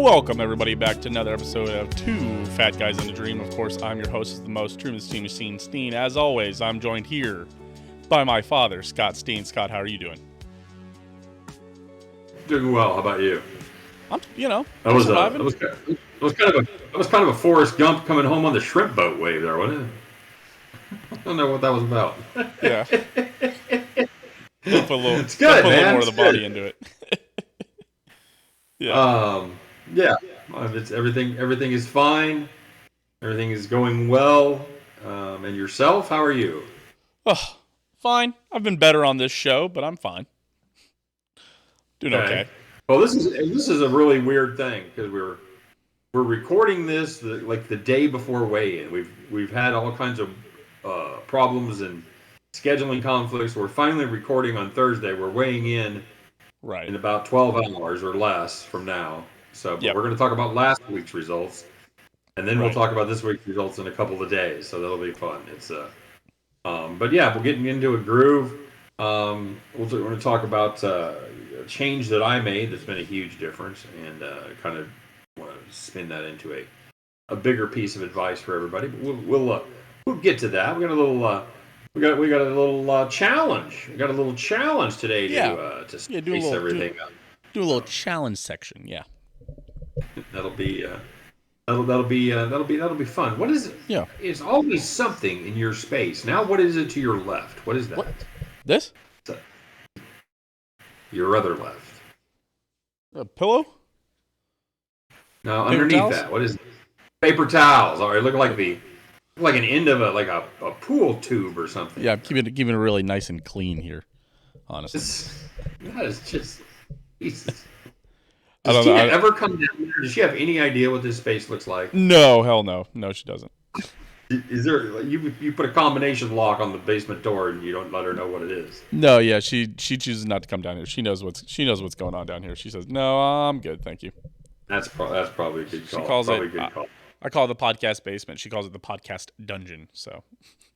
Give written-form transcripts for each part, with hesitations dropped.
Welcome, everybody, back to another episode of Two Fat Guys in a Dream. Of course, I'm your host, the most Truman and Scott. As always, I'm joined here by my father, Scott Steen. Scott, how are you doing? Doing well. How about you? I'm That was kind of a Forrest Gump coming home on the shrimp boat wave there, wasn't it? I don't know what that was about. Yeah. Put a little, it's good, put a man. little more of the body into it. Yeah. Yeah. It's everything is fine. Everything is going well. And yourself, how are you? Oh, fine. I've been better on this show, but I'm fine. Doing okay. Well, this is a really weird thing because we're recording this the day before weigh-in. We've had all kinds of problems and scheduling conflicts. We're finally recording on Thursday. We're weighing in in about 12 hours or less from now. So we're going to talk about last week's results, and then we'll talk about this week's results in a couple of days. So that'll be fun. It's but yeah, we're getting into a groove. We're going to talk about a change that I made that's been a huge difference, and kind of want to spin that into a bigger piece of advice for everybody. But we'll get to that. We got a little we got a little challenge. We got a little challenge today to spice everything up. Do a little challenge section. Yeah. That'll be fun. What is it? Yeah. It's always something in your space. Now, what is it to your left? What is that? What? This? Your other left. A pillow? No, underneath that. What is it? Paper towels. All right, look like an end of a pool tube or something. Yeah, keeping it really nice and clean here. Honestly, that is just Jesus. Does Tina ever come down there? Does she have any idea what this space looks like? No, hell no. No, she doesn't. Is there you put a combination lock on the basement door and you don't let her know what it is? No, yeah, she chooses not to come down here. She knows what's going on down here. She says, "No, I'm good, thank you." That's probably a good call. She calls probably it. A good call. I call it the podcast basement. She calls it the podcast dungeon. So,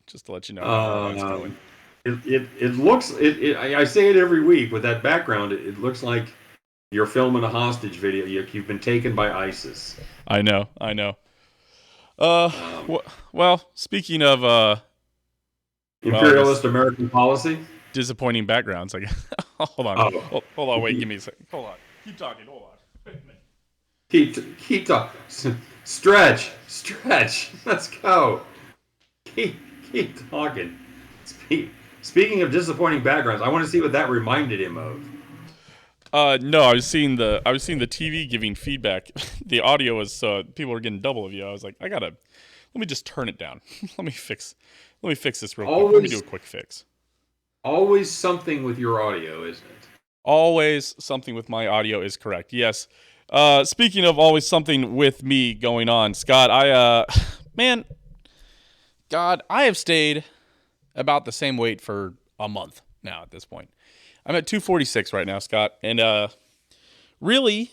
just to let you know how it's going. It looks. I say it every week with that background. It looks like you're filming a hostage video. You've been taken by ISIS. I know. Well, speaking of imperialist American policy, disappointing backgrounds. Hold on. Hold on. Wait. Give me a second. Hold on. Keep talking. Hold on. Wait a minute. Keep talking. Stretch. Let's go. Keep talking. Speaking of disappointing backgrounds, I want to see what that reminded him of. No, I was seeing the TV giving feedback. The audio was people were getting double of you. I was like, let me just turn it down. let me fix this real quick. Let me do a quick fix. Always something with your audio, isn't it? Always something with my audio is correct. Yes. Speaking of always something with me going on, Scott, I have stayed about the same weight for a month now at this point. I'm at 246 right now, Scott, and really,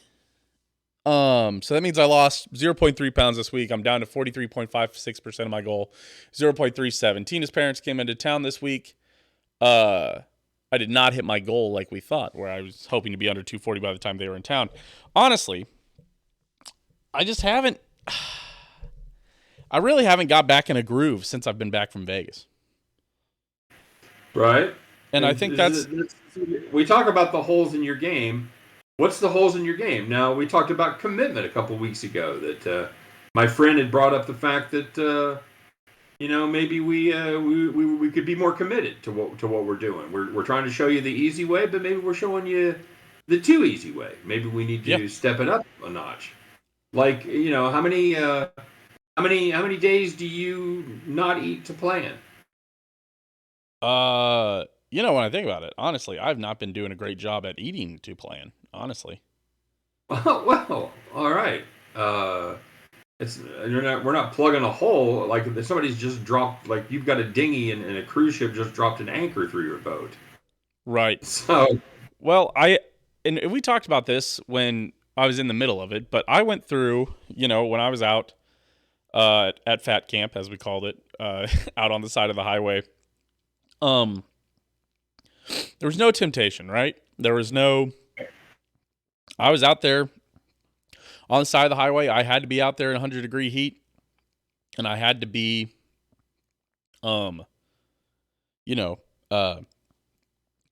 so that means I lost 0.3 pounds this week. I'm down to 43.56% of my goal, 0.37. Tina's parents came into town this week. I did not hit my goal like we thought, where I was hoping to be under 240 by the time they were in town. Honestly, I really haven't got back in a groove since I've been back from Vegas. Right. And I think we talk about the holes in your game. What's the holes in your game? Now, we talked about commitment a couple weeks ago. That my friend had brought up the fact that maybe we could be more committed to what we're doing. We're trying to show you the easy way, but maybe we're showing you the too easy way. Maybe we need to step it up a notch. Like, how many days do you not eat to plan? When I think about it, honestly, I've not been doing a great job at eating to plan, honestly. Well, all right. We're not plugging a hole like if somebody's just dropped, like you've got a dinghy and a cruise ship just dropped an anchor through your boat. Right. So, well, and we talked about this when I was in the middle of it, but I went through, when I was out at Fat Camp, as we called it, out on the side of the highway. There was no temptation, right? I was out there on the side of the highway. I had to be out there in 100-degree heat, and I had to be, um, you know, uh,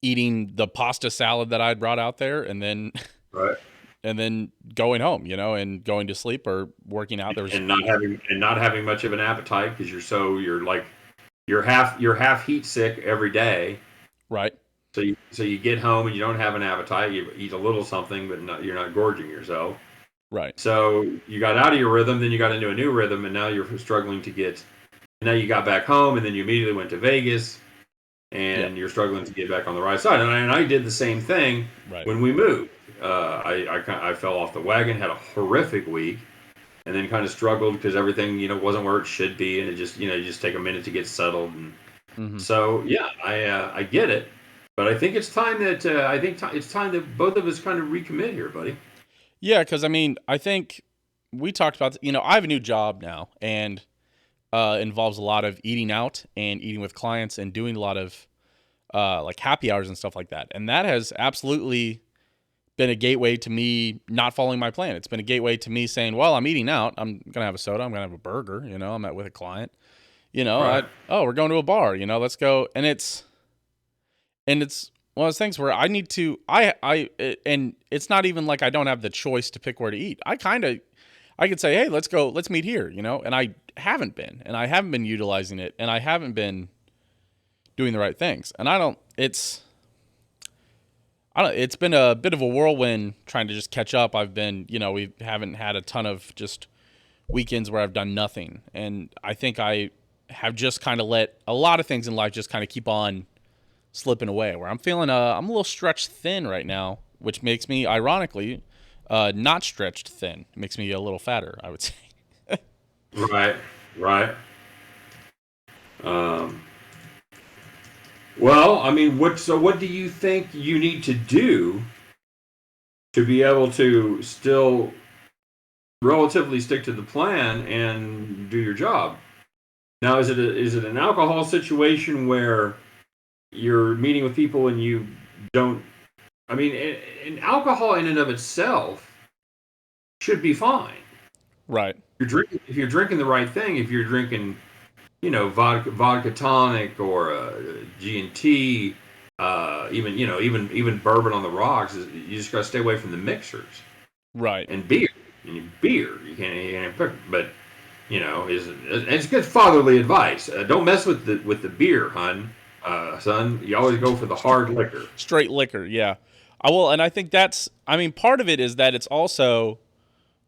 eating the pasta salad that I'd brought out there, and then Right. and then going home, and going to sleep or working out. There was And not having much of an appetite because you're half heat sick every day. right, So you get home and you don't have an appetite. You eat a little something, but you're not gorging yourself. right, So you got out of your rhythm, then you got into a new rhythm, and now you're struggling to get. Now you got back home, and then you immediately went to Vegas, yeah, and you're struggling to get back on the right side. And I did the same thing right, when we moved. I fell off the wagon, had a horrific week, and then kind of struggled because everything wasn't where it should be, and it just you just take a minute to get settled. And hmm so yeah, I get it, but I think it's time that it's time that both of us kind of recommit here, buddy. yeah. Because I mean, I think we talked about. I have a new job now, and involves a lot of eating out and eating with clients and doing a lot of like happy hours and stuff like that. And that has absolutely been a gateway to me not following my plan. It's been a gateway to me saying, well, I'm eating out. I'm going to have a soda. I'm going to have a burger. I'm at with a client. Right. We're going to a bar. Let's go. And it's one of those things where I need to, and it's not even like I don't have the choice to pick where to eat. I could say, hey, let's meet here, and I haven't been, and I haven't been utilizing it, and I haven't been doing the right things. And it's been a bit of a whirlwind trying to just catch up. We haven't had a ton of just weekends where I've done nothing. And I think I have just kind of let a lot of things in life just kind of keep on slipping away, where I'm feeling, I'm a little stretched thin right now, which makes me, ironically, not stretched thin. It makes me a little fatter, I would say. Right. Right. Um, well, I mean, what do you think you need to do to be able to still relatively stick to the plan and do your job? Now, is it an alcohol situation where you're meeting with people and you don't? I mean, and alcohol in and of itself should be fine. Right. If you're drinking the right thing, if you're drinking, vodka tonic or G&T, even bourbon on the rocks, you just got to stay away from the mixers Right. and beer. Beer, you can't pick, but it's good fatherly advice. Don't mess with the beer, son. You always go for the hard liquor. Straight liquor. Yeah. I will. And I think part of it is that it's also,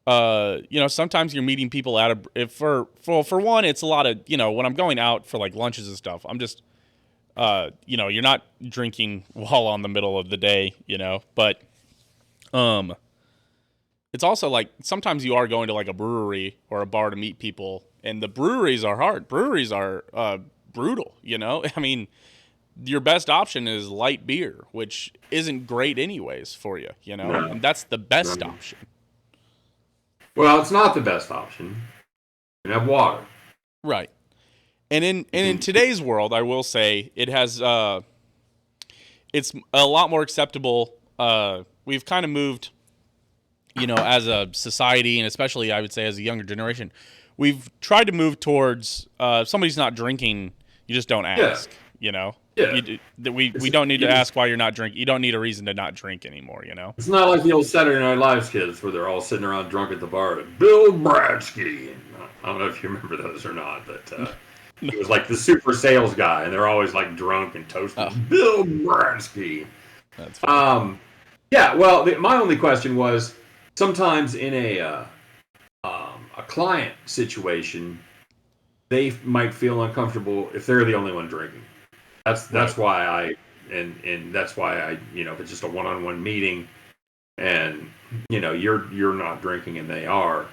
sometimes you're meeting people out of, if for one, it's a lot of, when I'm going out for like lunches and stuff, I'm just, you're not drinking while on the middle of the day, but, it's also like sometimes you are going to like a brewery or a bar to meet people, and the breweries are hard. Breweries are, brutal, I mean, your best option is light beer, which isn't great anyways for you, No, and that's the best no. option. Well, it's not the best option. You can have water. Right. And in Mhm. today's world, I will say it's a lot more acceptable. We've kind of moved, as a society, and especially I would say as a younger generation, we've tried to move towards, if somebody's not drinking, you just don't Yeah, ask. yeah. We It's, don't need you to just ask why you're not drinking. You don't need a reason to not drink anymore. It's not like the old Saturday Night Live skits where they're all sitting around drunk at the bar. Bill Bradsky. I don't know if you remember those or not, but he was like the super sales guy, and they're always like drunk and toasting. Oh, Bill Bradsky. that's funny. Um, yeah. Well, my only question was sometimes in a client situation, they might feel uncomfortable if they're the only one drinking. That's Right. that's why and that's why if it's just a one-on-one meeting and you're not drinking and they are,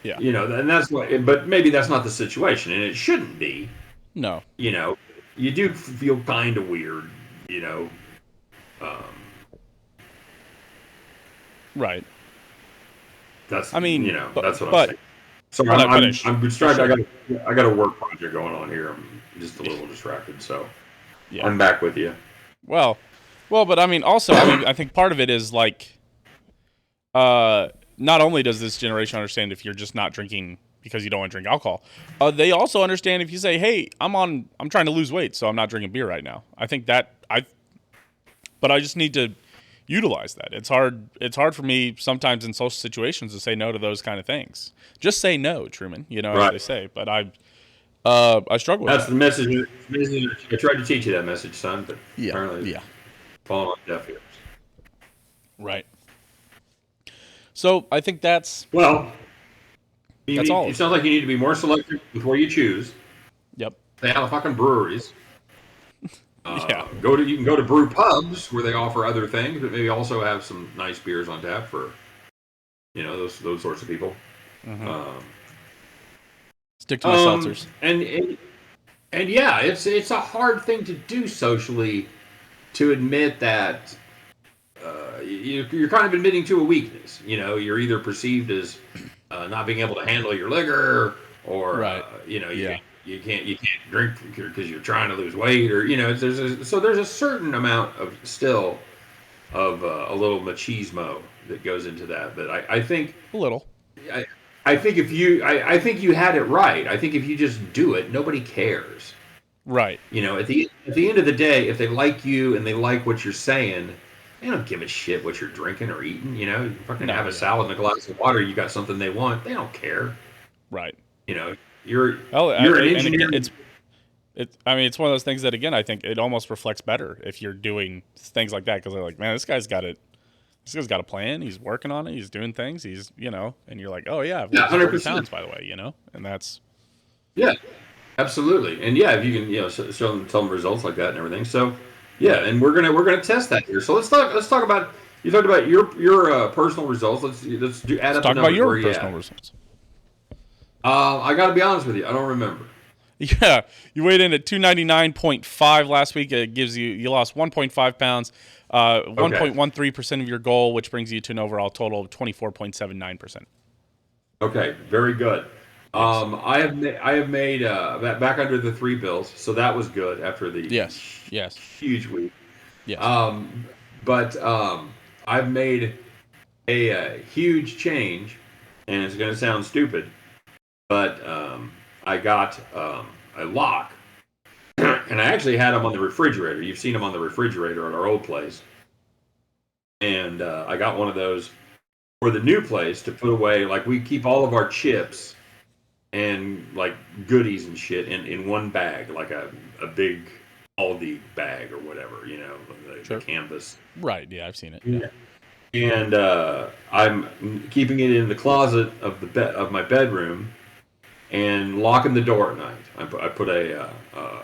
Yeah. and that's what. But maybe that's not the situation, and it shouldn't be. No. You know, you do feel kind of weird. You know, um, Right. that's I mean, that's what I'm but saying. So let I'm I I'm finish I'm for distracted. sure. I got a work project going on here. I'm just a little distracted. So Yeah. I'm back with you. Well, but I mean, also, I think part of it is like, not only does this generation understand if you're just not drinking because you don't want to drink alcohol, they also understand if you say, "Hey, I'm trying to lose weight, so I'm not drinking beer right now." I think that but I just need to utilize that. It's hard for me sometimes in social situations to say no to those kind of things. Just say no, Truman. You know, as Right. they say. But I struggle with That's that. the message. I tried to teach you that message, son, but Yeah, apparently it's yeah, falling on deaf ears. right. So I think Well, that's all it of it. sounds like you need to be more selective with what you choose. Yep. Stay out of fucking breweries. Yeah. You can go to brew pubs where they offer other things, but maybe also have some nice beers on tap for those sorts of people. Mm-hmm. Um, Stick to my seltzers. and yeah, it's a hard thing to do socially to admit that you're kind of admitting to a weakness. You're either perceived as not being able to handle your liquor, or Right. Yeah. you can't drink because you're trying to lose weight, or there's a certain amount of still of a little machismo that goes into that. But I think A little. I, I think if you I think you had it right. I think if you just do it, nobody cares. Right. At the end of the day, if they like you and they like what you're saying, they don't give a shit what you're drinking or eating. You fucking No. have a Yeah. salad and a glass of water. You got something they want. They don't care. Right. You know, you're Well, you're an and again, engineer. I mean, it's one of those things that again, I think it almost reflects better if you're doing things like that because they're like, man, this guy's got it. This guy's got a plan. He's working on it. He's doing things. And you're like, oh yeah, I've Yeah, lost 100%. 40 pounds by the way, and that's Yeah, absolutely. And yeah, if you can, show them, tell them results like that and everything. So yeah, right. and we're gonna test that here. So let's talk about you talked about your personal results. Let's do add Let's up the talk about numbers. Where your are you personal at? results. I got to be honest with you. I don't remember. Yeah, you weighed in at 299.5 last week. It gives you lost 1.5 pounds, Okay. 1.13% of your goal, which brings you to an overall total of 24.79%. Okay, very good. Yes. I have made back under the three bills, so that was good after the Yes. Yes. huge week. Yes. Um, but I've made a huge change, and it's going to sound stupid, but I got a lock, and I actually had them on the refrigerator. You've seen them on the refrigerator at our old place, and I got one of those for the new place to put away. Like we keep all of our chips and like goodies and shit in one bag, like a big Aldi bag or whatever, the Sure. canvas. Right. Yeah, I've seen it. Yeah. Yeah. And I'm keeping it in the closet of the bed of my bedroom and locking the door at night. I put a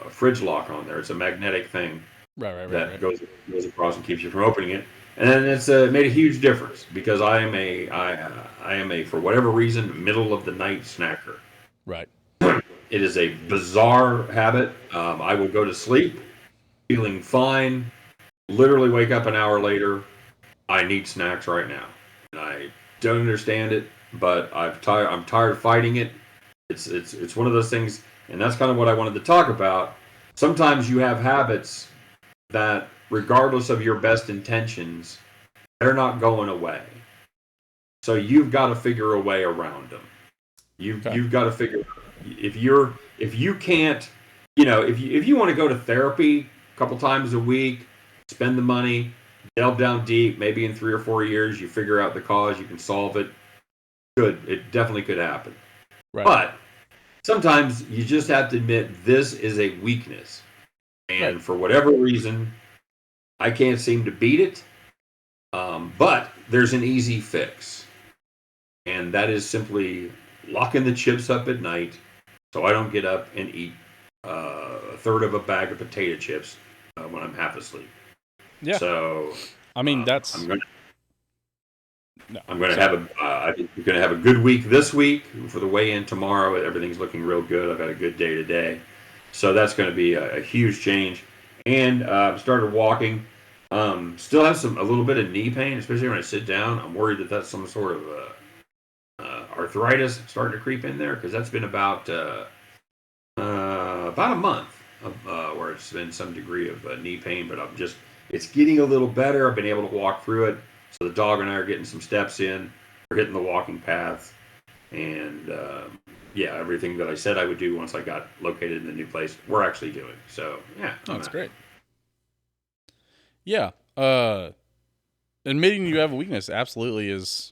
fridge lock on there. It's a magnetic thing Right. Right. Right. that Right. goes across and keeps you from opening it. And it's made a huge difference because I am a for whatever reason middle of the night snacker. Right. It is a bizarre habit. I will go to sleep feeling fine, literally wake up an hour later. I need snacks right now. And I don't understand it, but I'm tired of fighting it. It's one of those things, and that's kind of what I wanted to talk about. Sometimes you have habits that, regardless of your best intentions, they're not going away. So you've got to figure a way around them. Okay. You've got to figure if you can't, if you want to go to therapy a couple times a week, spend the money, delve down deep, maybe in 3 or 4 years you figure out the cause, you can solve it. Good, it definitely could happen. Right. But sometimes you just have to admit this is a weakness, Right. and for whatever reason, I can't seem to beat it. But there's an easy fix, and that is simply locking the chips up at night so I don't get up and eat a third of a bag of potato chips when I'm half asleep. Yeah. So I mean, I'm that's gonna no. I'm gonna Sorry. have I think we're gonna have a good week this week for the weigh-in tomorrow. Everything's looking real good. I've had a good day today, so that's going to be a huge change. And started walking. Still have a little bit of knee pain, especially when I sit down. I'm worried that that's some sort of arthritis starting to creep in there because that's been about a month of, where it's been some degree of knee pain, but it's getting a little better. I've been able to walk through it. So the dog and I are getting some steps in. we're hitting the walking paths, and yeah, everything that I said I would do once I got located in the new place, we're actually doing. So yeah, Oh, I'm that's happy. great. Yeah. Admitting you have a weakness absolutely is.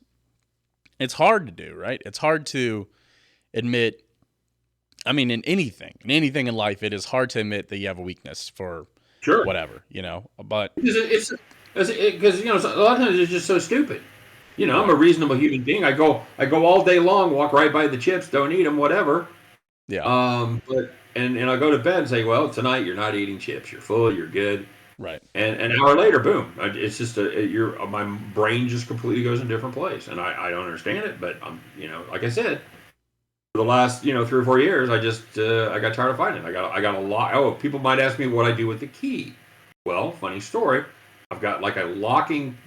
It's hard to do, right? It's hard to admit. I mean, in anything in life, it is hard to admit that you have a weakness for Sure, whatever, you know. But because because a lot of times it's just so stupid. I'm a right, reasonable human being. I go all day long, walk right by the chips, don't eat them, whatever. yeah, But and I go to bed and say, well, tonight you're not eating chips. You're full. You're good. right, And an hour later, boom! It's just my brain just completely goes in a different place, and I don't understand it. But like I said, for the last 3 or 4 years, I got tired of fighting it. I got a lot. Oh, people might ask me what I do with the key. Well, funny story. I've got like a locking.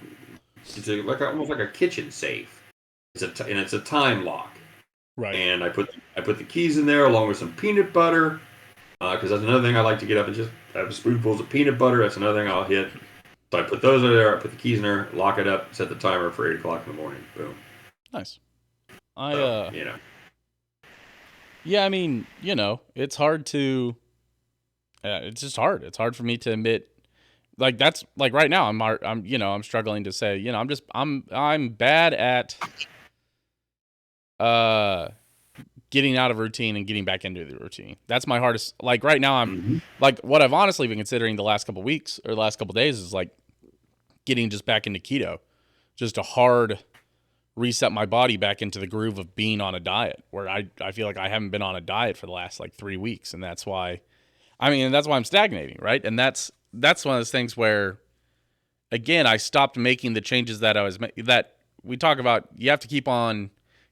Almost like a kitchen safe. And it's a time lock. right. And I put the keys in there along with some peanut butter because that's another thing I like to get up and just have spoonfuls of peanut butter. That's another thing I'll hit. So I put those in there. I put the keys in there, lock it up, set the timer for 8 o'clock in the morning. Boom. Nice. I So yeah, I mean, it's hard to. It's just hard. It's hard for me to admit. Like that's like right now, I'm struggling to say, I'm bad at uh getting out of routine and getting back into the routine. That's my hardest. Like right now, I'm hmm like what I've honestly been considering the last couple weeks or the last couple days is like getting just back into keto, just a hard reset my body back into the groove of being on a diet where I feel like I haven't been on a diet for the last like 3 weeks. And that's why I'm stagnating. Right. And that's one of those things where, again, I stopped making the changes that we talk about. You have to keep on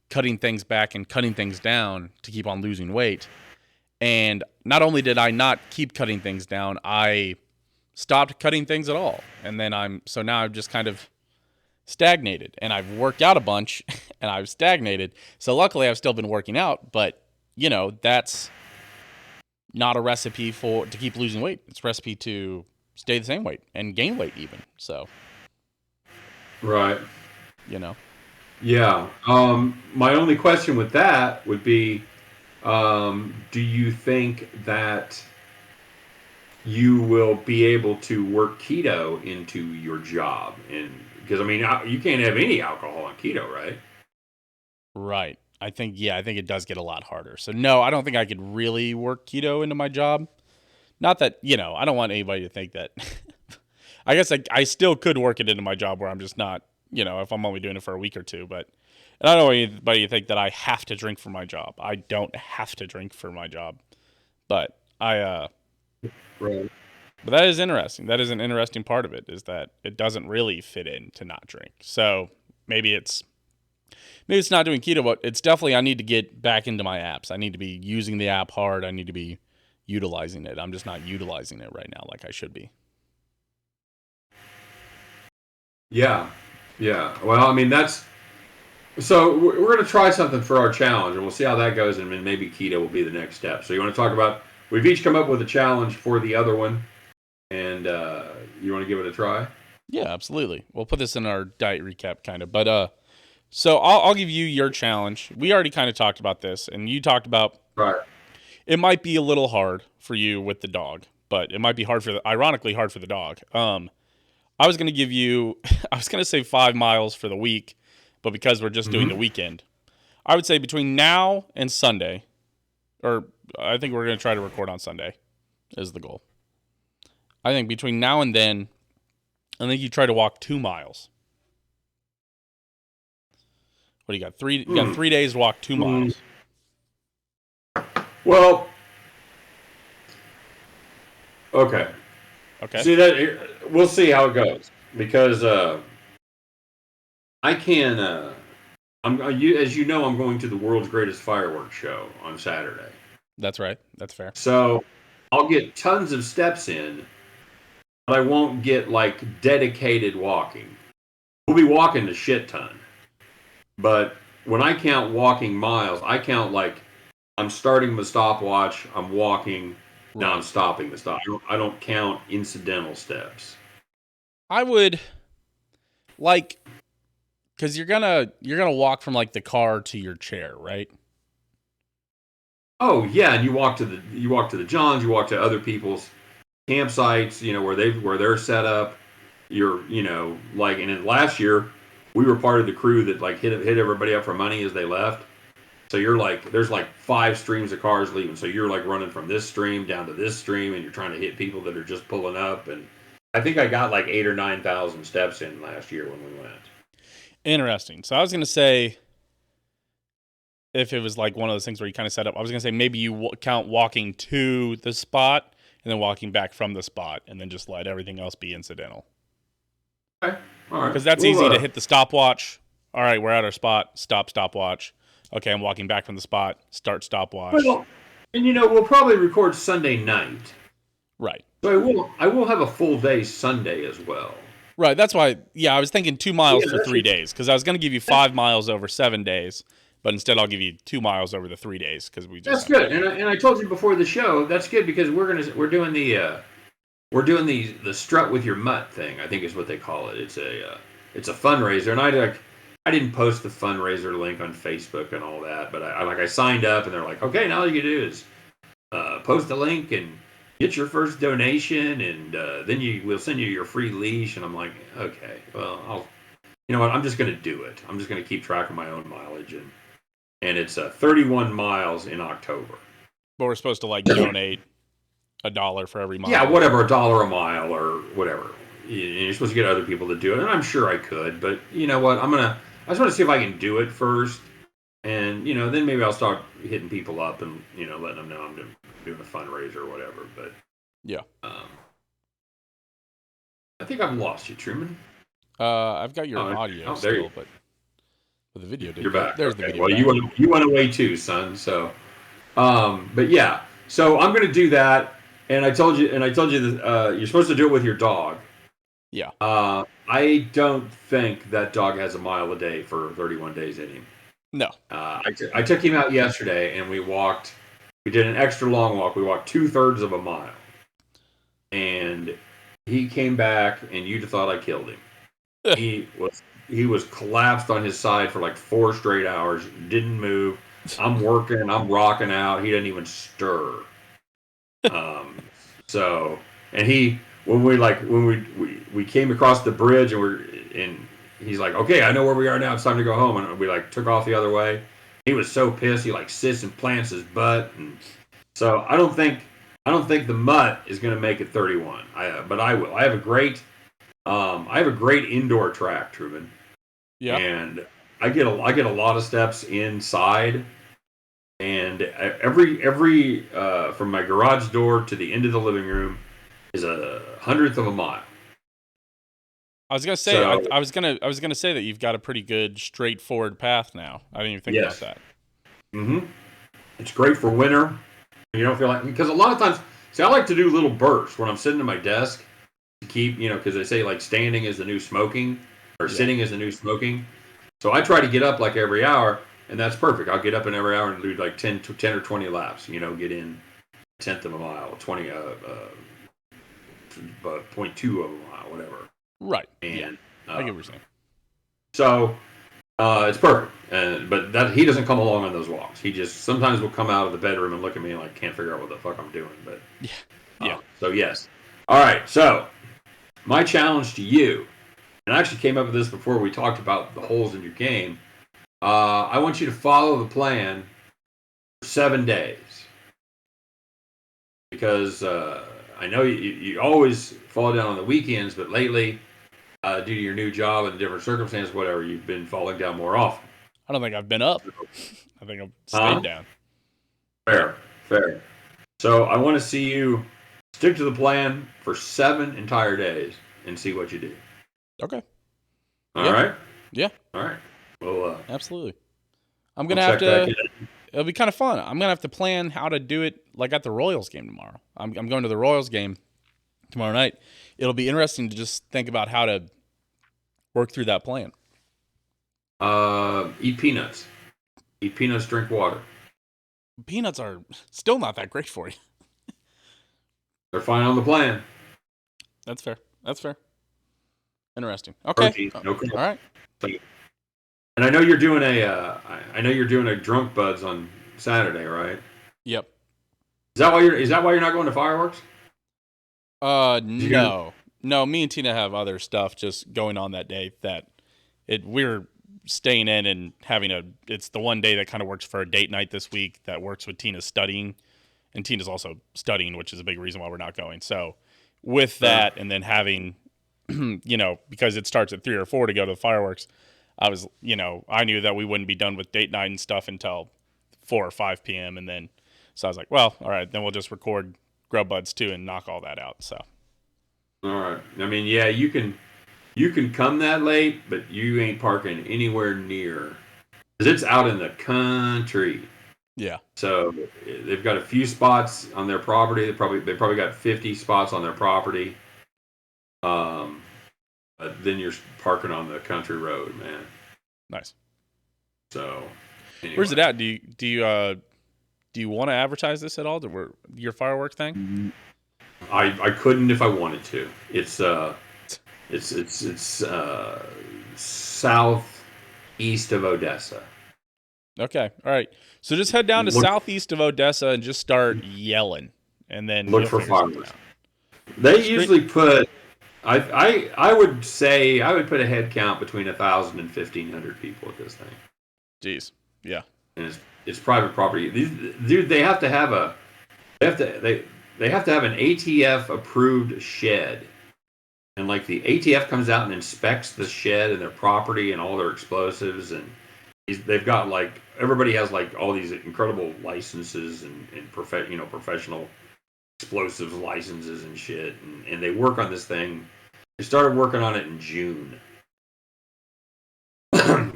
cutting things back and cutting things down to keep on losing weight. And not only did I not keep cutting things down, I stopped cutting things at all. And then so now I've just kind of stagnated, and I've worked out a bunch and I've stagnated. So luckily I've still been working out, but that's not a recipe to keep losing weight. It's a recipe to stay the same weight and gain weight even. So, right. you know. Yeah. My only question with that would be, do you think that you will be able to work keto into your job? And because I mean, you can't have any alcohol on keto, right? Right. I think it does get a lot harder. So no, I don't think I could really work keto into my job. Not that, I don't want anybody to think that. I guess I still could work it into my job where I'm just not, if I'm only doing it for a week or two. And I don't want anybody to think that I have to drink for my job. I don't have to drink for my job. But Right. but that is interesting. That is an interesting part of it, is that it doesn't really fit in to not drink. So maybe it's not doing keto, but it's definitely I need to get back into my apps. I need to be using the app hard. I need to be utilizing it. I'm just not utilizing it right now like I should be. Yeah. Yeah. Well, I mean, so we're going to try something for our challenge, and we'll see how that goes, and then maybe keto will be the next step. So you want to talk about? We've each come up with a challenge for the other one, and you want to give it a try? Yeah, absolutely. We'll put this in our diet recap kind of. But so I'll give you your challenge. We already kind of talked about this, and you talked about Right. it might be a little hard for you with the dog, but it might be ironically hard for the dog. I was going to give you, I was going to say 5 miles for the week, but because we're just doing the Mm-hmm. weekend, I would say between now and Sunday, or I think we're going to try to record on Sunday, is the goal. I think between now and then, I think you try to walk 2 miles. What do you got? You got 3 days to walk 2 miles. Well, okay. Okay. See that we'll see how it goes because I can. As you know, I'm going to the world's greatest fireworks show on Saturday. That's right. That's fair. So I'll get tons of steps in, but I won't get like dedicated walking. We'll be walking a shit ton, but when I count walking miles, I count like I'm starting the stopwatch, I'm walking, now I'm Right. stopping the stop. I don't count incidental steps. I would like because you're gonna walk from like the car to your chair, right? Oh yeah, and you walk to the Johns, you walk to other people's campsites, where they're set up. You're like, and then last year we were part of the crew that like hit everybody up for money as they left. So you're like, there's like 5 streams of cars leaving. So you're like running from this stream down to this stream, and you're trying to hit people that are just pulling up. And I think I got like 8 or 9 thousand steps in last year when we went. Interesting. So I was gonna say, if it was like one of those things where you kind of set up, I was gonna say maybe you count walking to the spot and then walking back from the spot, and then just let everything else be incidental. Okay, all right. Because that's Well, easy to hit the stopwatch. All right, we're at our spot. Stop, stopwatch. Okay, I'm walking back from the spot. Start stopwatch. well, and we'll probably record Sunday night. Right. So I will have a full day Sunday as well. Right. That's why. Yeah, I was thinking 2 miles Yeah, for 3 days because I was going to give you 5 miles over 7 days, but instead I'll give you 2 miles over the 3 days because we just. That's good. And I told you before the show, that's good because we're doing the strut with your mutt thing. I think is what they call it. It's a fundraiser, and I didn't post the fundraiser link on Facebook and all that, but I signed up, and they're like, okay, now all you do is post a link and get your first donation, and then we'll send you your free leash. And I'm like, okay, well, you know what? I'm just going to do it. I'm just going to keep track of my own mileage, and it's 31 miles in October. But we're supposed to like donate $1 for every mile. Yeah, whatever, $1 a mile or whatever. You're supposed to get other people to do it, and I'm sure I could, but you know what? I just want to see if I can do it first, and then maybe I'll start hitting people up and letting them know I'm doing a fundraiser or whatever. But yeah, I think I've lost you, Truman. I've got your audio still, but the video did. You're back. There's okay. the video. Well, you went away too, son. So, but yeah, so I'm going to do that, and I told you that you're supposed to do it with your dog. Yeah. I don't think that dog has a mile a day for 31 days in him. No. I took him out yesterday, and we walked. We did an extra long walk. We walked 2/3 of a mile, and he came back, and you'd have thought I killed him. He was collapsed on his side for like 4 straight hours. Didn't move. I'm working. I'm rocking out. He didn't even stir. So, and when we came across the bridge, and he's like, okay, I know where we are now. It's time to go home. And we like took off the other way. He was so pissed. He like sits and plants his butt. And so I don't think the mutt is going to make it 31. But I will. I have a great indoor track, Truman. Yeah. And I get a lot of steps inside. And every from my garage door to the end of the living room is 100th of a mile. I was gonna say I was gonna say that you've got a pretty good straightforward path now. I didn't even think about that. Mm-hmm. It's great for winter. You don't feel like, because a lot of times, see, I like to do little bursts when I'm sitting at my desk to keep, because they say like standing is the new smoking, or sitting is the new smoking. So I try to get up like every hour, and that's perfect. I'll get up in every hour and do like 10 or 20 laps. Get in 1/10 of a mile, 0.2 of a mile, whatever. Right. And I get what you're saying. So it's perfect. But that he doesn't come along on those walks. He just sometimes will come out of the bedroom and look at me and like can't figure out what the fuck I'm doing. But yeah. So yes. All right. So my challenge to you, and I actually came up with this before we talked about the holes in your game. I want you to follow the plan for 7 days, because I know you always fall down on the weekends, but lately, due to your new job and different circumstances, whatever, you've been falling down more often. I don't think I've been up. I think I've stayed down. Fair. So I want to see you stick to the plan for 7 entire days and see what you do. Okay. All right? Yeah. All right. Well, absolutely. I'm going to have to... It'll be kind of fun. I'm going to have to plan how to do it like at the Royals game tomorrow. I'm going to the Royals game tomorrow night. It'll be interesting to just think about how to work through that plan. Eat peanuts. Eat peanuts, drink water. Peanuts are still not that great for you. They're fine on the plan. That's fair. Interesting. Okay. Protein, no carbs. All right. And I know you're doing I know you're doing a drunk buds on Saturday, right? Yep. Is that why you're not going to fireworks? You No. No, me and Tina have other stuff just going on that day that we're staying in and it's the one day that kind of works for a date night this week that works with Tina's studying, and Tina's also studying, which is a big reason why we're not going. So with that, and then having, because it starts at 3 or 4 to go to the fireworks, I knew that we wouldn't be done with date night and stuff until 4 or 5 p.m. And then, so I was like, well, all right, then we'll just record Grub Buds too and knock all that out. So, all right. I mean, yeah, you can come that late, but you ain't parking anywhere near because it's out in the country. yeah. So they've got a few spots on their property. They probably got 50 spots on their property. Then you're parking on the country road, man. Nice. So, anyway. Where's it at? Do you want to advertise this at all? Your firework thing? I couldn't if I wanted to. It's southeast of Odessa. Okay. All right. So just head down to southeast of Odessa and just start yelling, and then look for fireworks. They usually put. I would say I would put a head count between 1,000 and 1,500 people at this thing. Jeez. Yeah. And it's private property. Dude, they have to have an ATF approved shed. And like the ATF comes out and inspects the shed and their property and all their explosives, and they've got like everybody has like all these incredible licenses and professional explosives licenses and shit, and they work on this thing. They started working on it in June,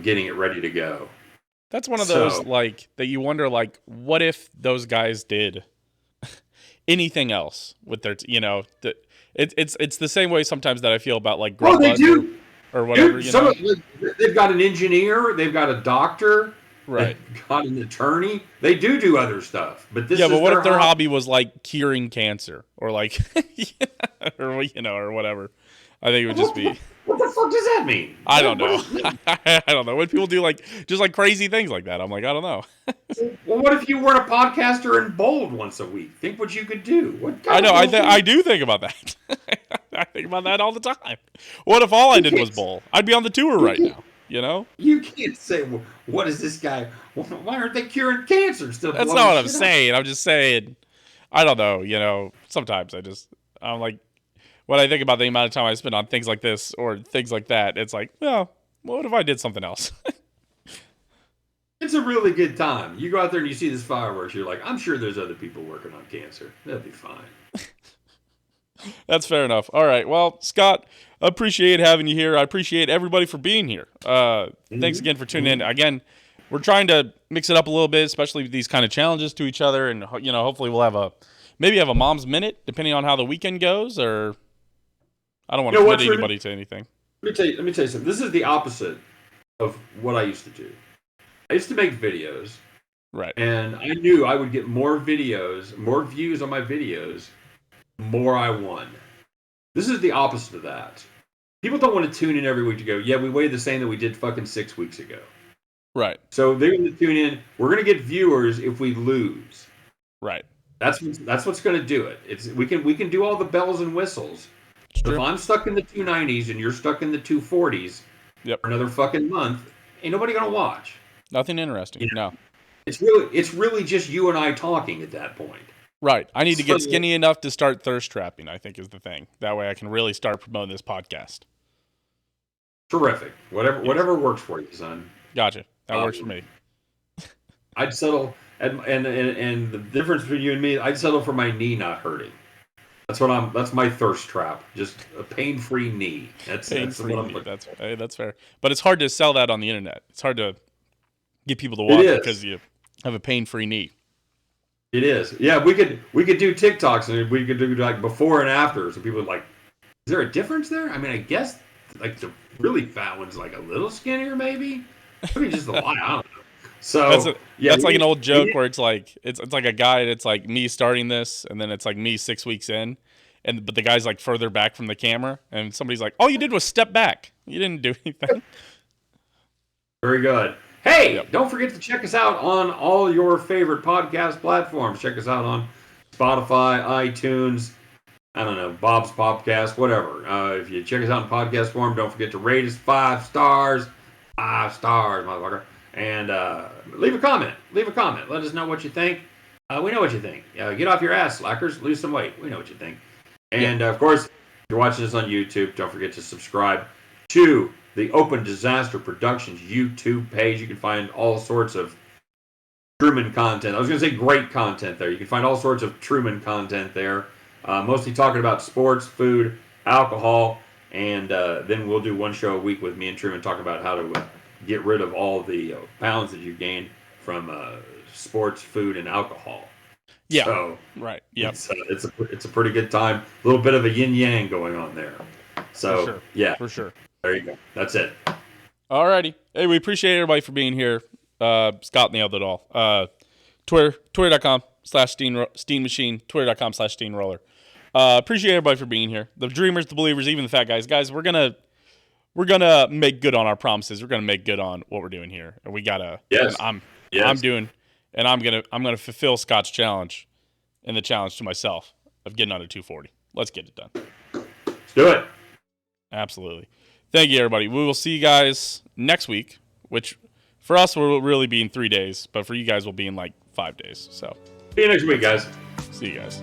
getting it ready to go. That's one of those like that you wonder like, what if those guys did anything else with their it's the same way sometimes that I feel about like Grub Buds or whatever. Dude, they've got an engineer, they've got a doctor, right? They've got an attorney. They do other stuff, but this. Yeah, but what if their hobby was like curing cancer or like, or whatever? I think it would just be. What the fuck does that mean? I don't know. I don't know. When people do like just like crazy things like that, I'm like, I don't know. Well, what if you were a podcaster and bowled once a week? Think what you could do. I know. I do think about that. I think about that all the time. What if all I did was bowl? I'd be on the tour right now. You can't say, well, what is this guy? Why aren't they curing cancer still? That's not what I'm saying. I'm just saying, I don't know. Sometimes I'm like, when I think about the amount of time I spend on things like this or things like that, it's like, well, what if I did something else? It's a really good time. You go out there and you see this fireworks, you're like, I'm sure there's other people working on cancer. They'll be fine. That's fair enough. All right. Well, Scott, I appreciate having you here. I appreciate everybody for being here. Thanks again for tuning in. Again, we're trying to mix it up a little bit, especially with these kind of challenges to each other. And, hopefully we'll have a mom's minute, depending on how the weekend goes. Or I don't want to commit anybody to anything. Let me tell you something. This is the opposite of what I used to do. I used to make videos. Right. And I knew I would get more views on my videos, more I won. This is the opposite of that. People don't want to tune in every week to go, yeah, we weighed the same that we did fucking 6 weeks ago. Right. So they're going to tune in. We're going to get viewers if we lose. Right. That's what's going to do it. We can do all the bells and whistles. If I'm stuck in the 290s and you're stuck in the 240s for another fucking month, ain't nobody going to watch. Nothing interesting. No. It's really just you and I talking at that point. Right. I need to get skinny enough to start thirst trapping, I think is the thing. That way I can really start promoting this podcast. Terrific. Whatever works for you, son. Gotcha. That works for me. I'd settle, and the difference between you and me, I'd settle for my knee not hurting. That's my thirst trap. Just a pain-free knee. That's what I'm looking for. That's fair. But it's hard to sell that on the internet. It's hard to get people to watch because you have a pain-free knee. It is. Yeah, we could do TikToks and we could do like before and after. So people are like, is there a difference there? I mean, I guess like the really fat one's like a little skinnier, maybe. Maybe just a lot. I don't know. So that's like an old joke where it's like it's like a guy. It's like me starting this, and then it's like me 6 weeks in, but the guy's like further back from the camera, and somebody's like, "All you did was step back. You didn't do anything." Very good. Hey, Yep. don't forget to check us out on all your favorite podcast platforms. Check us out on Spotify, iTunes, I don't know, Bob's Podcast, whatever. If you check us out in podcast form, don't forget to rate us 5 stars. 5 stars, motherfucker. And leave a comment. Leave a comment. Let us know what you think. We know what you think. Get off your ass, slackers. Lose some weight. We know what you think. And, of course, if you're watching this on YouTube, don't forget to subscribe to the Open Disaster Productions YouTube page. You can find all sorts of Truman content. I was going to say great content there. You can find all sorts of Truman content there, mostly talking about sports, food, alcohol, and then we'll do one show a week with me and Truman talking about how to get rid of all the pounds that you've gained from sports, food, and alcohol. Yeah. So, right. Yep. It's a pretty good time. A little bit of a yin yang going on there. So, For sure. yeah. For sure. There you go. That's it. Alrighty. Hey, we appreciate everybody for being here. Scott nailed it all. Twitter.com/Steam Machine, Twitter.com/Steamroller. Appreciate everybody for being here. The dreamers, the believers, even the fat guys. Guys, we're gonna make good on our promises. We're gonna make good on what we're doing here. And we gotta. Yes. And Yes. I'm gonna fulfill Scott's challenge and the challenge to myself of getting under 240. Let's get it done. Let's do it. Absolutely. Thank you, everybody. We will see you guys next week, which for us will really be in 3 days, but for you guys will be in like 5 days. So See you next week, guys. see you guys.